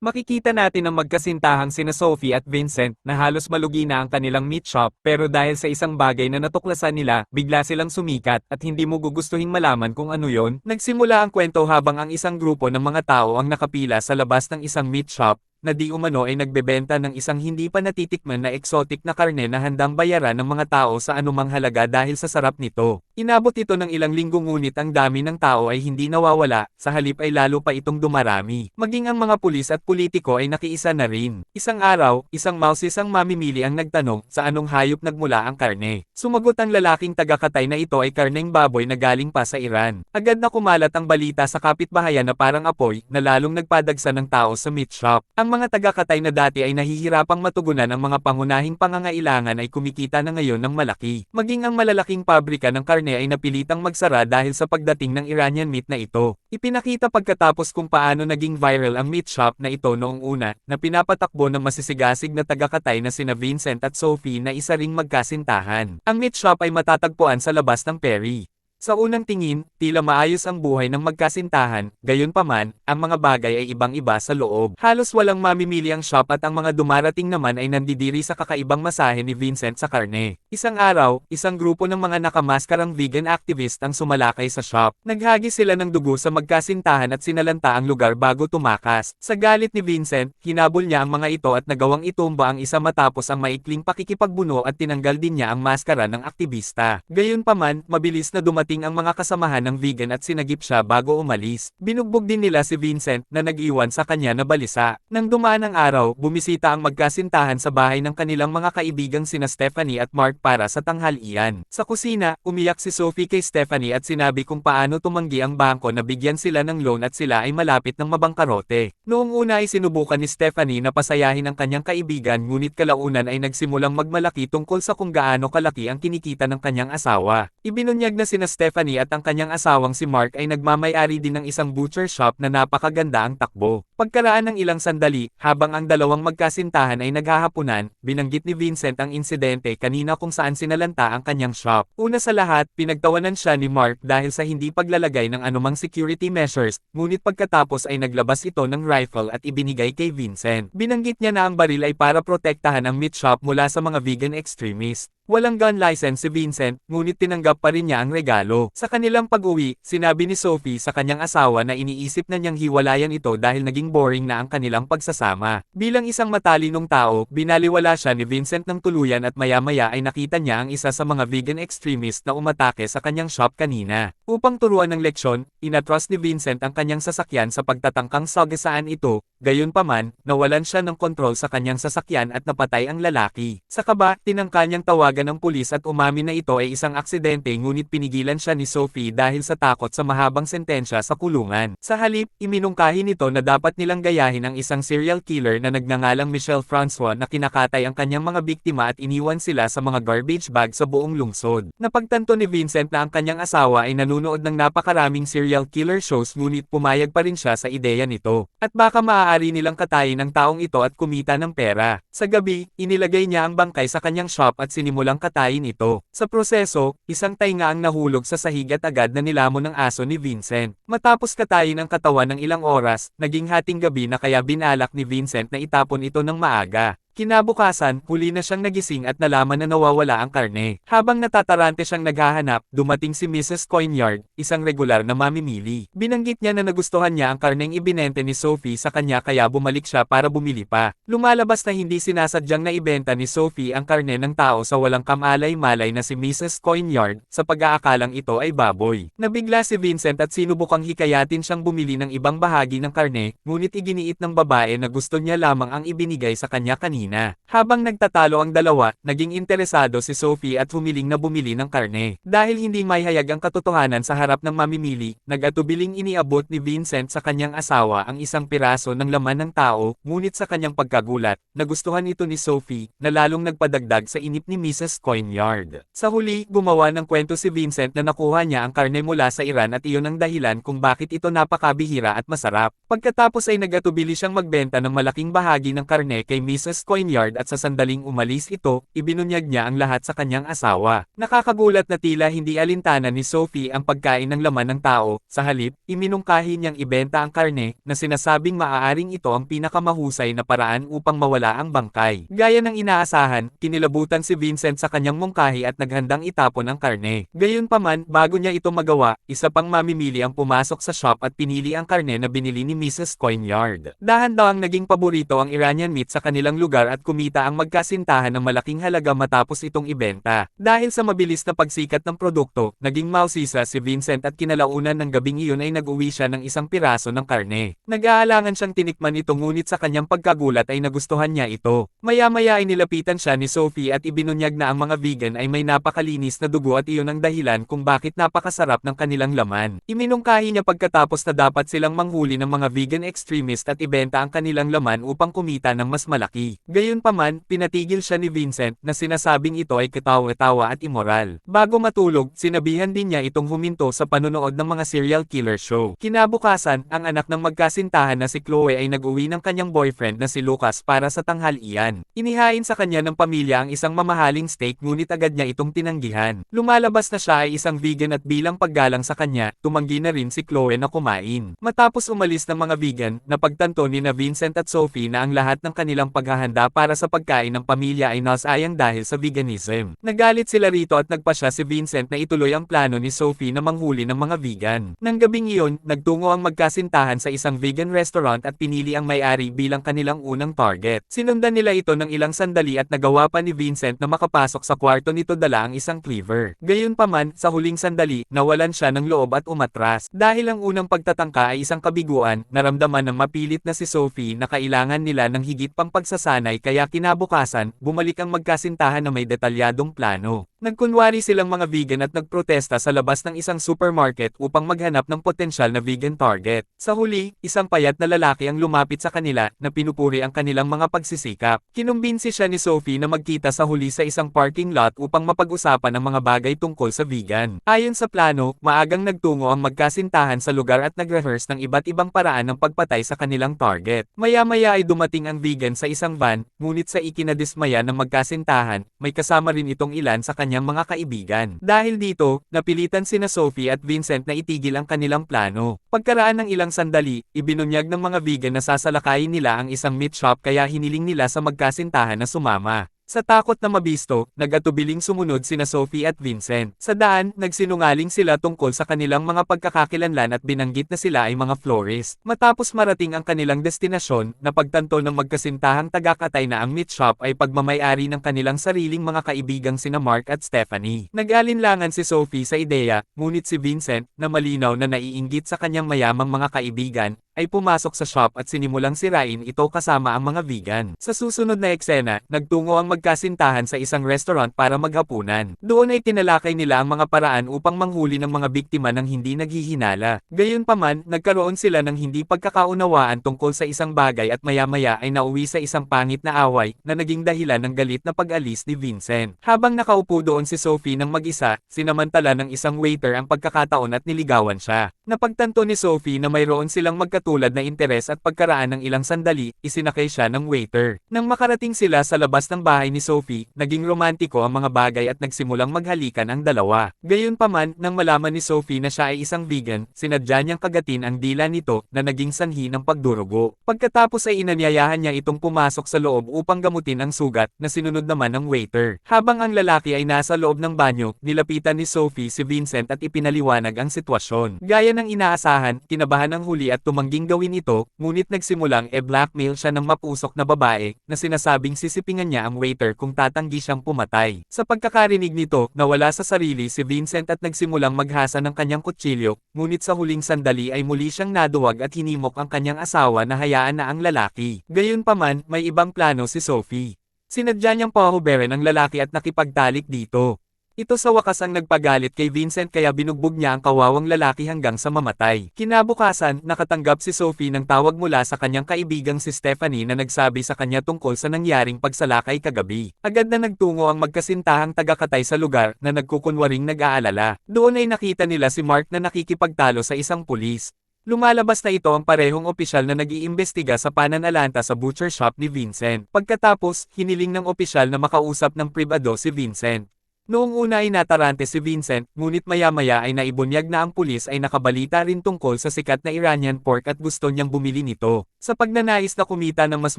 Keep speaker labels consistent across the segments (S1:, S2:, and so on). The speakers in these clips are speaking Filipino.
S1: Makikita natin ang magkasintahang sina Sophie at Vincent na halos malugi na ang kanilang meat shop pero dahil sa isang bagay na natuklasan nila, bigla silang sumikat at hindi mo gugustuhin malaman kung ano yon. Nagsimula ang kwento habang ang isang grupo ng mga tao ang nakapila sa labas ng isang meat shop na di umano ay nagbebenta ng isang hindi pa natitikman na exotic na karne na handang bayaran ng mga tao sa anumang halaga dahil sa sarap nito. Inabot ito ng ilang linggo ngunit ang dami ng tao ay hindi nawawala, sa halip ay lalo pa itong dumarami. Maging ang mga pulis at politiko ay nakiisa na rin. Isang araw, isang mouses ang mamimili ang nagtanong sa anong hayop nagmula ang karne. Sumagot ang lalaking tagakatay na ito ay karneng baboy na galing pa sa Iran. Agad na kumalat ang balita sa kapitbahayan na parang apoy na lalong nagpadagsa ng tao sa meat shop. Ang mga tagakatay na dati ay nahihirapang matugunan ang mga pangunahing pangangailangan ay kumikita na ngayon ng malaki. Maging ang malalaking pabrika ng karne ay napilitang magsara dahil sa pagdating ng Iranian meat na ito. Ipinakita pagkatapos kung paano naging viral ang meat shop na ito noong una, na pinapatakbo ng masisigasig na tagakatay na sina Vincent at Sophie na isa ring magkasintahan. Ang meat shop ay matatagpuan sa labas ng Perry. Sa unang tingin, tila maayos ang buhay ng magkasintahan, gayunpaman, ang mga bagay ay ibang-iba sa loob. Halos walang mamimili ang shop at ang mga dumarating naman ay nandidiri sa kakaibang masahe ni Vincent sa karne. Isang araw, isang grupo ng mga nakamaskarang vegan activist ang sumalakay sa shop. Naghagis sila ng dugo sa magkasintahan at sinalanta ang lugar bago tumakas. Sa galit ni Vincent, hinabol niya ang mga ito at nagawang itumba ang isa matapos ang maikling pakikipagbuno at tinanggal din niya ang maskara ng aktivista. Gayunpaman, mabilis na dumating ang mga kasamahan ng vegan at sinagip siya bago umalis. Binugbog din nila si Vincent na nag-iwan sa kanya na balisa. Nang dumaan ang araw, bumisita ang magkasintahan sa bahay ng kanilang mga kaibigang sina Stephanie at Mark para sa tanghalian. Sa kusina, umiyak si Sophie kay Stephanie at sinabi kung paano tumanggi ang bangko na bigyan sila ng loan at sila ay malapit ng mabangkarote. Noong una ay sinubukan ni Stephanie na pasayahin ang kanyang kaibigan ngunit kalaunan ay nagsimulang magmalaki tungkol sa kung gaano kalaki ang kinikita ng kanyang asawa. Ibinunyag na sina Stephanie at ang kanyang asawang si Mark ay nagmamay-ari din ng isang butcher shop na napakaganda ang takbo. Pagkaraan ng ilang sandali, habang ang dalawang magkasintahan ay naghahapunan, binanggit ni Vincent ang insidente kanina kung saan sinalanta ang kanyang shop. Una sa lahat, pinagtawanan siya ni Mark dahil sa hindi paglalagay ng anumang security measures, ngunit pagkatapos ay naglabas ito ng rifle at ibinigay kay Vincent. Binanggit niya na ang baril ay para protektahan ang meat shop mula sa mga vegan extremists. Walang gun license si Vincent, ngunit tinanggap pa rin niya ang regalo. Sa kanilang pag-uwi, sinabi ni Sophie sa kanyang asawa na iniisip na niyang hiwalayan ito dahil naging boring na ang kanilang pagsasama. Bilang isang matalinong tao, binaliwala siya ni Vincent ng tuluyan at maya-maya ay nakita niya ang isa sa mga vegan extremist na umatake sa kanyang shop kanina. Upang turuan ng leksyon, inatras ni Vincent ang kanyang sasakyan sa pagtatangkang sagasaan ito, gayunpaman, nawalan siya ng kontrol sa kanyang sasakyan at napatay ang lalaki. Sa kaba, tinangka niyang tawagan ng pulis at umamin na ito ay isang aksidente ngunit pinigilan siya ni Sophie dahil sa takot sa mahabang sentensya sa kulungan. Sa halip, iminungkahi nito na dapat nilang gayahin ang isang serial killer na nagngangalang Michelle Francois na kinakatay ang kanyang mga biktima at iniwan sila sa mga garbage bag sa buong lungsod. Napagtanto ni Vincent na ang kanyang asawa ay nanunood ng napakaraming serial killer shows ngunit pumayag pa rin siya sa ideya nito. At baka maaari nilang katayin ang taong ito at kumita ng pera. Sa gabi, inilagay niya ang bangkay sa kanyang shop at sinimulang katayin ito. Sa proseso, isang tainga ang nahulog sa sahig at agad na nilamon ng aso ni Vincent. Matapos katayin ang katawan ng ilang oras, naging hating gabi na kaya binalak ni Vincent na itapon ito ng maaga. Kinabukasan, huli na siyang nagising at nalaman na nawawala ang karne. Habang natatarante siyang naghahanap, dumating si Mrs. Coinyard, isang regular na mamimili. Binanggit niya na nagustuhan niya ang karneng ibinente ni Sophie sa kanya kaya bumalik siya para bumili pa. Lumalabas na hindi sinasadyang naibenta ni Sophie ang karne ng tao sa walang kamalay-malay na si Mrs. Coinyard, sa pag-aakalang ito ay baboy. Nabigla si Vincent at sinubukang hikayatin siyang bumili ng ibang bahagi ng karne, ngunit iginiit ng babae na gusto niya lamang ang ibinigay sa kanya kanina. Habang nagtatalo ang dalawa, naging interesado si Sophie at humiling na bumili ng karne. Dahil hindi maihayag ang katotohanan sa harap ng mamimili, nag-atubiling iniabot ni Vincent sa kanyang asawa ang isang piraso ng laman ng tao, ngunit sa kanyang pagkagulat, nagustuhan ito ni Sophie, na lalong nagpadagdag sa inip ni Mrs. Coinyard. Sa huli, gumawa ng kwento si Vincent na nakuha niya ang karne mula sa Iran at iyon ang dahilan kung bakit ito napakabihira at masarap. Pagkatapos ay nag-atubili siyang magbenta ng malaking bahagi ng karne kay Mrs. Coinyard at sa sandaling umalis ito, ibinunyag niya ang lahat sa kanyang asawa. Nakakagulat na tila hindi alintana ni Sophie ang pagkain ng laman ng tao, sa halip, iminungkahi niyang ibenta ang karne, na sinasabing maaaring ito ang pinakamahusay na paraan upang mawala ang bangkay. Gaya ng inaasahan, kinilabutan si Vincent sa kanyang mungkahi at naghandang itapon ang karne. Gayunpaman, bago niya ito magawa, isa pang mamimili ang pumasok sa shop at pinili ang karne na binili ni Mrs. Coinyard. Dahan-dahang naging paborito ang Iranian meat sa kanilang lugar at kumita ang magkasintahan ng malaking halaga matapos itong ibenta. Dahil sa mabilis na pagsikat ng produkto, naging mausisa si Vincent at kinalaunan ng gabing iyon ay nag-uwi siya ng isang piraso ng karne. Nag-aalangan siyang tinikman ito ngunit sa kanyang pagkagulat ay nagustuhan niya ito. Maya-maya ay nilapitan siya ni Sophie at ibinunyag na ang mga vegan ay may napakalinis na dugo at iyon ang dahilan kung bakit napakasarap ng kanilang laman. Iminungkahi niya pagkatapos na dapat silang manghuli ng mga vegan extremist at ibenta ang kanilang laman upang kumita ng mas malaki. Gayunpaman, pinatigil siya ni Vincent na sinasabing ito ay katawa-tawa at immoral. Bago matulog, sinabihan din niya itong huminto sa panonood ng mga serial killer show. Kinabukasan, ang anak ng magkasintahan na si Chloe ay nag-uwi ng kanyang boyfriend na si Lucas para sa tanghalian. Inihain sa kanya ng pamilya ang isang mamahaling steak ngunit agad niya itong tinanggihan. Lumalabas na siya ay isang vegan at bilang paggalang sa kanya, tumanggi na rin si Chloe na kumain. Matapos umalis ng mga vegan, napagtanto ni na Vincent at Sophie na ang lahat ng kanilang paghahanda para sa pagkain ng pamilya ay nasayang dahil sa veganism. Nagalit sila rito at nagpasya si Vincent na ituloy ang plano ni Sophie na manghuli ng mga vegan. Nang gabing iyon, nagtungo ang magkasintahan sa isang vegan restaurant at pinili ang may-ari bilang kanilang unang target. Sinundan nila ito ng ilang sandali at nagawa pa ni Vincent na makapasok sa kwarto nito dala ang isang cleaver. Gayunpaman, sa huling sandali, nawalan siya ng loob at umatras. Dahil ang unang pagtatangka ay isang kabiguan, naramdaman ng mapilit na si Sophie na kailangan nila ng higit pang pagsasanay kaya kinabukasan, bumalik ang magkasintahan na may detalyadong plano. Nagkunwari silang mga vegan at nagprotesta sa labas ng isang supermarket upang maghanap ng potensyal na vegan target. Sa huli, isang payat na lalaki ang lumapit sa kanila na pinupuri ang kanilang mga pagsisikap. Kinumbinsi siya ni Sophie na magkita sa huli sa isang parking lot upang mapag-usapan ang mga bagay tungkol sa vegan. Ayon sa plano, maagang nagtungo ang magkasintahan sa lugar at nag-rehearse ng iba't ibang paraan ng pagpatay sa kanilang target. Maya-maya ay dumating ang vegan sa isang van, ngunit sa ikinadismaya ng magkasintahan, may kasama rin itong ilan sa kanyang mga kaibigan. Dahil dito, napilitan sina Sophie at Vincent na itigil ang kanilang plano. Pagkaraan ng ilang sandali, ibinunyag ng mga vegan na sasalakayin nila ang isang meat shop kaya hiniling nila sa magkasintahan na sumama. Sa takot na mabisto, nag-atubiling sumunod sina Sophie at Vincent. Sa daan, nagsinungaling sila tungkol sa kanilang mga pagkakakilanlan at binanggit na sila ay mga florist. Matapos marating ang kanilang destinasyon, napagtanto ng magkasintahang tagakatay na ang meat shop ay pagmamay-ari ng kanilang sariling mga kaibigang sina Mark at Stephanie. Nag-alinlangan si Sophie sa ideya, ngunit si Vincent, na malinaw na naiinggit sa kanyang mayamang mga kaibigan, ay pumasok sa shop at sinimulang sirain ito kasama ang mga vegan. Sa susunod na eksena, nagtungo ang magkasintahan sa isang restaurant para maghapunan. Doon ay tinalakay nila ang mga paraan upang manghuli ng mga biktima ng hindi naghihinala. Gayunpaman, nagkaroon sila ng hindi pagkakaunawaan tungkol sa isang bagay at maya-maya ay nauwi sa isang pangit na away na naging dahilan ng galit na pag-alis ni Vincent. Habang nakaupo doon si Sophie ng mag-isa, sinamantala ng isang waiter ang pagkakataon at niligawan siya. Napagtanto ni Sophie na mayroon silang magkatulad na interes at pagkaraan ng ilang sandali, isinakay siya ng waiter. Nang makarating sila sa labas ng bahay ni Sophie, naging romantiko ang mga bagay at nagsimulang maghalikan ang dalawa. Gayunpaman, nang malaman ni Sophie na siya ay isang vegan, sinadya niyang kagatin ang dila nito na naging sanhi ng pagdurugo. Pagkatapos ay inanyayahan niya itong pumasok sa loob upang gamutin ang sugat na sinunod naman ng waiter. Habang ang lalaki ay nasa loob ng banyo, nilapitan ni Sophie si Vincent at ipinaliwanag ang sitwasyon. Gaya ng inaasahan, kinabahan ang huli at tumangging gawin ito, ngunit nagsimulang blackmail siya ng mapusok na babae, na sinasabing sisipingan niya ang waiter kung tatanggi siyang pumatay. Sa pagkakarinig nito, nawala sa sarili si Vincent at nagsimulang maghasa ng kanyang kutsilyo, ngunit sa huling sandali ay muli siyang naduwag at hinimok ang kanyang asawa na hayaan na ang lalaki. Gayunpaman, may ibang plano si Sophie. Sinadya niyang pahuberin ang lalaki at nakipagtalik dito. Ito sa wakas ang nagpagalit kay Vincent kaya binugbog niya ang kawawang lalaki hanggang sa mamatay. Kinabukasan, nakatanggap si Sophie ng tawag mula sa kanyang kaibigang si Stephanie na nagsabi sa kanya tungkol sa nangyaring pagsalakay kagabi. Agad na nagtungo ang magkasintahang tagakatay sa lugar na nagkukunwaring nag-aalala. Doon ay nakita nila si Mark na nakikipagtalo sa isang pulis. Lumalabas na ito ang parehong opisyal na nag-iimbestiga sa pananalanta sa butcher shop ni Vincent. Pagkatapos, hiniling ng opisyal na makausap ng pribado si Vincent. Noong una ay natarante si Vincent, ngunit maya-maya ay naibunyag na ang pulis ay nakabalita rin tungkol sa sikat na Iranian pork at gusto niyang bumili nito. Sa pagnanais na kumita ng mas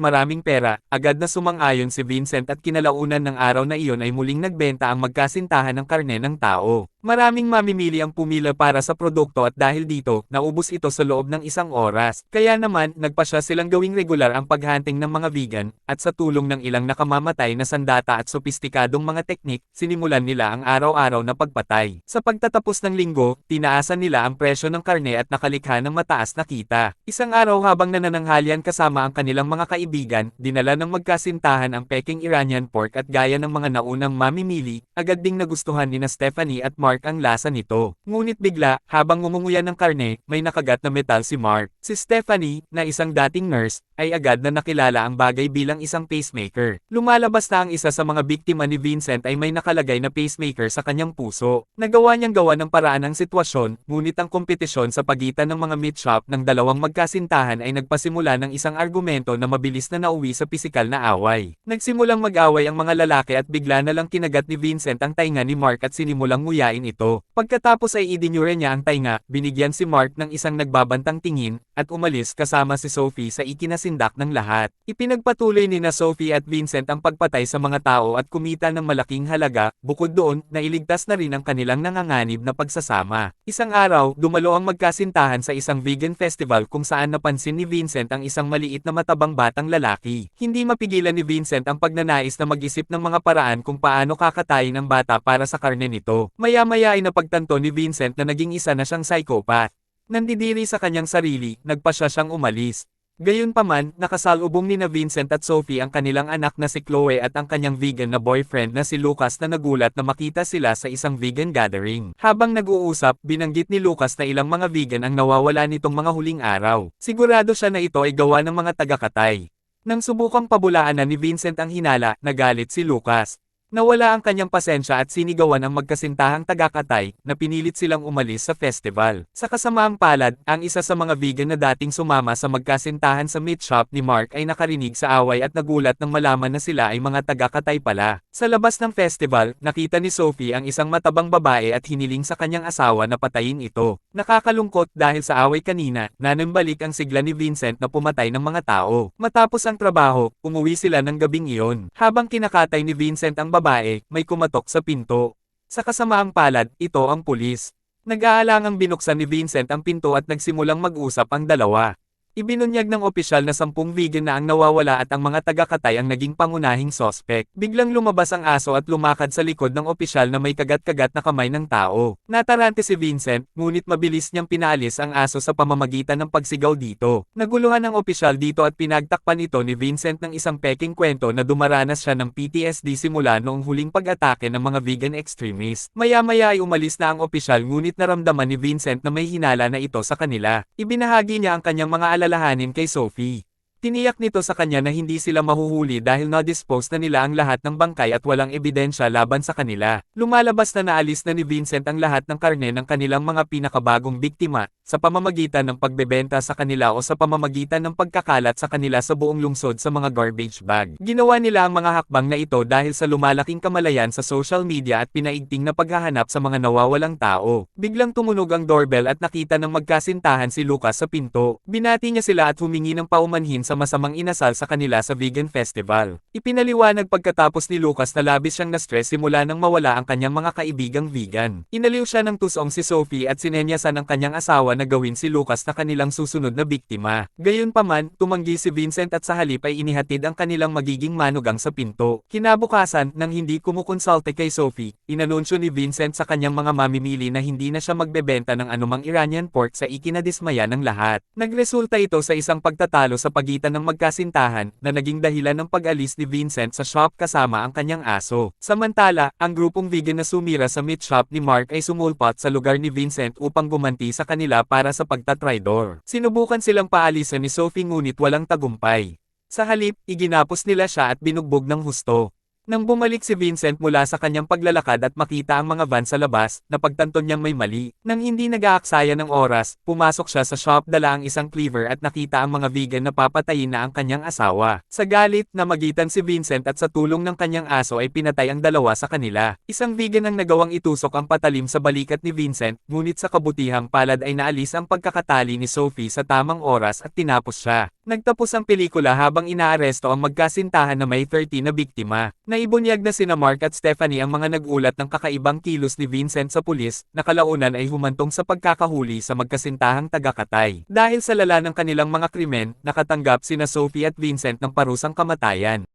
S1: maraming pera, agad na sumang-ayon si Vincent at kinalaunan ng araw na iyon ay muling nagbenta ang magkasintahan ng karne ng tao. Maraming mamimili ang pumila para sa produkto at dahil dito, naubos ito sa loob ng 1 oras. Kaya naman, nagpasya silang gawing regular ang paghunting ng mga vegan, at sa tulong ng ilang nakamamatay na sandata at sopistikadong mga teknik, sinimulan nila ang araw-araw na pagpatay. Sa pagtatapos ng linggo, tinaasan nila ang presyo ng karne at nakalikha ng mataas na kita. Isang araw habang nanananghalian kasama ang kanilang mga kaibigan, dinala ng magkasintahan ang peking Iranian pork at gaya ng mga naunang mamimili, agad ding nagustuhan ni Stephanie at Mark ang lasa nito. Ngunit bigla, habang ngumunguya ng karne, may nakagat na metal si Mark. Si Stephanie, na isang dating nurse, ay agad na nakilala ang bagay bilang isang pacemaker. Lumalabas na ang isa sa mga biktima ni Vincent ay may nakalagay na pacemaker sa kanyang puso. Nagawa niyang gawa ng paraan ang sitwasyon, ngunit ang kompetisyon sa pagitan ng mga meat shop ng dalawang magkasintahan ay nagpasimula ng isang argumento na mabilis na nauwi sa pisikal na away. Nagsimulang mag-away ang mga lalaki at bigla na lang kinagat ni Vincent ang tainga ni Mark at sinimulang nguyain ito. Pagkatapos ay idinyure niya ang tainga, binigyan si Mark ng isang nagbabantang tingin, at umalis kasama si Sophie sa ikinasindak ng lahat. Ipinagpatuloy ni na Sophie at Vincent ang pagpatay sa mga tao at kumita ng malaking halaga, bukod doon, nailigtas na rin ang kanilang nanganganib na pagsasama. Isang araw, dumalo ang magkasintahan sa isang vegan festival kung saan napansin ni Vincent ang isang maliit na matabang batang lalaki. Hindi mapigilan ni Vincent ang pagnanais na mag-isip ng mga paraan kung paano kakatayin ang bata para sa karne nito. Maya-maya ay napagtanto ni Vincent na naging isa na siyang psychopath. Nandidiri sa kanyang sarili, nagpasya siyang umalis. Gayunpaman, nakasalubong ni na Vincent at Sophie ang kanilang anak na si Chloe at ang kanyang vegan na boyfriend na si Lucas na nagulat na makita sila sa isang vegan gathering. Habang nag-uusap, binanggit ni Lucas na ilang mga vegan ang nawawala nitong mga huling araw. Sigurado siya na ito ay gawa ng mga taga-katay. Nang subukang pabulaan na ni Vincent ang hinala, nagalit si Lucas. Nawala ang kanyang pasensya at sinigawan ang magkasintahang taga-katay na pinilit silang umalis sa festival. Sa kasamaang palad, ang isa sa mga vegan na dating sumama sa magkasintahan sa meat shop ni Mark ay nakarinig sa away at nagulat nang malaman na sila ay mga taga-katay pala. Sa labas ng festival, nakita ni Sophie ang isang matabang babae at hiniling sa kanyang asawa na patayin ito. Nakakalungkot dahil sa away kanina, nanambalik ang sigla ni Vincent na pumatay ng mga tao. Matapos ang trabaho, umuwi sila ng gabing iyon. Habang kinakatay ni Vincent ang babae, may kumatok sa pinto. Sa kasamaang palad, ito ang pulis. Nag-aalangang binuksan ni Vincent ang pinto at nagsimulang mag-usap ang dalawa. Ibinunyag ng opisyal na 10 vegan na ang nawawala at ang mga taga-katay ang naging pangunahing sospek. Biglang lumabas ang aso at lumakad sa likod ng opisyal na may kagat-kagat na kamay ng tao. Natarante si Vincent, ngunit mabilis niyang pinaalis ang aso sa pamamagitan ng pagsigaw dito. Naguluhan ang opisyal dito at pinagtakpan ito ni Vincent ng isang peking kwento na dumaranas siya ng PTSD simula noong huling pag-atake ng mga vegan extremists. Maya-maya ay umalis na ang opisyal ngunit naramdaman ni Vincent na may hinala na ito sa kanila. Ibinahagi niya ang kanyang mga alalahanin kay Sophie. Tiniyak nito sa kanya na hindi sila mahuhuli dahil na-dispose na nila ang lahat ng bangkay at walang ebidensya laban sa kanila. Lumalabas na naalis na ni Vincent ang lahat ng karne ng kanilang mga pinakabagong biktima, sa pamamagitan ng pagbebenta sa kanila o sa pamamagitan ng pagkakalat sa kanila sa buong lungsod sa mga garbage bag. Ginawa nila ang mga hakbang na ito dahil sa lumalaking kamalayan sa social media at pinaigting na paghahanap sa mga nawawalang tao. Biglang tumunog ang doorbell at nakita ng magkasintahan si Lucas sa pinto. Binati niya sila at humingi ng paumanhin sa masamang inasal sa kanila sa vegan festival. Ipinaliwanag pagkatapos ni Lucas na labis siyang na-stress simula nang mawala ang kanyang mga kaibigang vegan. Inaliw siya ng tusong si Sophie at sinenyasan ang kanyang asawa na gawin si Lucas na kanilang susunod na biktima. Gayunpaman, tumanggi si Vincent at sa halip ay inihatid ang kanilang magiging manugang sa pinto. Kinabukasan, nang hindi kumukonsulte kay Sophie, inanunsyo ni Vincent sa kanyang mga mamimili na hindi na siya magbebenta ng anumang Iranian pork sa ikinadismaya ng lahat. Nagresulta ito sa isang pagtatalo sa pagitan ng magkasintahan na naging dahilan ng pag-alis ni Vincent sa shop kasama ang kanyang aso. Samantala, ang grupong vegan na sumira sa meat shop ni Mark ay sumulpot sa lugar ni Vincent upang gumanti sa kanila para sa pagtatraidor. Sinubukan silang paalisan ni Sophie ngunit walang tagumpay. Sa halip, iginapos nila siya at binugbog ng husto. Nang bumalik si Vincent mula sa kanyang paglalakad at makita ang mga van sa labas, napagtanto niyang may mali. Nang hindi nag-aaksaya ng oras, pumasok siya sa shop dala ang isang cleaver at nakita ang mga vegan na papatayin na ang kanyang asawa. Sa galit, namagitan si Vincent at sa tulong ng kanyang aso ay pinatay ang dalawa sa kanila. Isang vegan ang nagawang itusok ang patalim sa balikat ni Vincent, ngunit sa kabutihang palad ay naalis ang pagkakatali ni Sophie sa tamang oras at tinapos siya. Nagtapos ang pelikula habang inaaresto ang magkasintahan na may 30 na biktima. Naibunyag na sina Mark at Stephanie ang mga nag-ulat ng kakaibang kilos ni Vincent sa pulis, na kalaunan ay humantong sa pagkakahuli sa magkasintahang taga-Katay. Dahil sa lala ng kanilang mga krimen, nakatanggap sina Sophie at Vincent ng parusang kamatayan.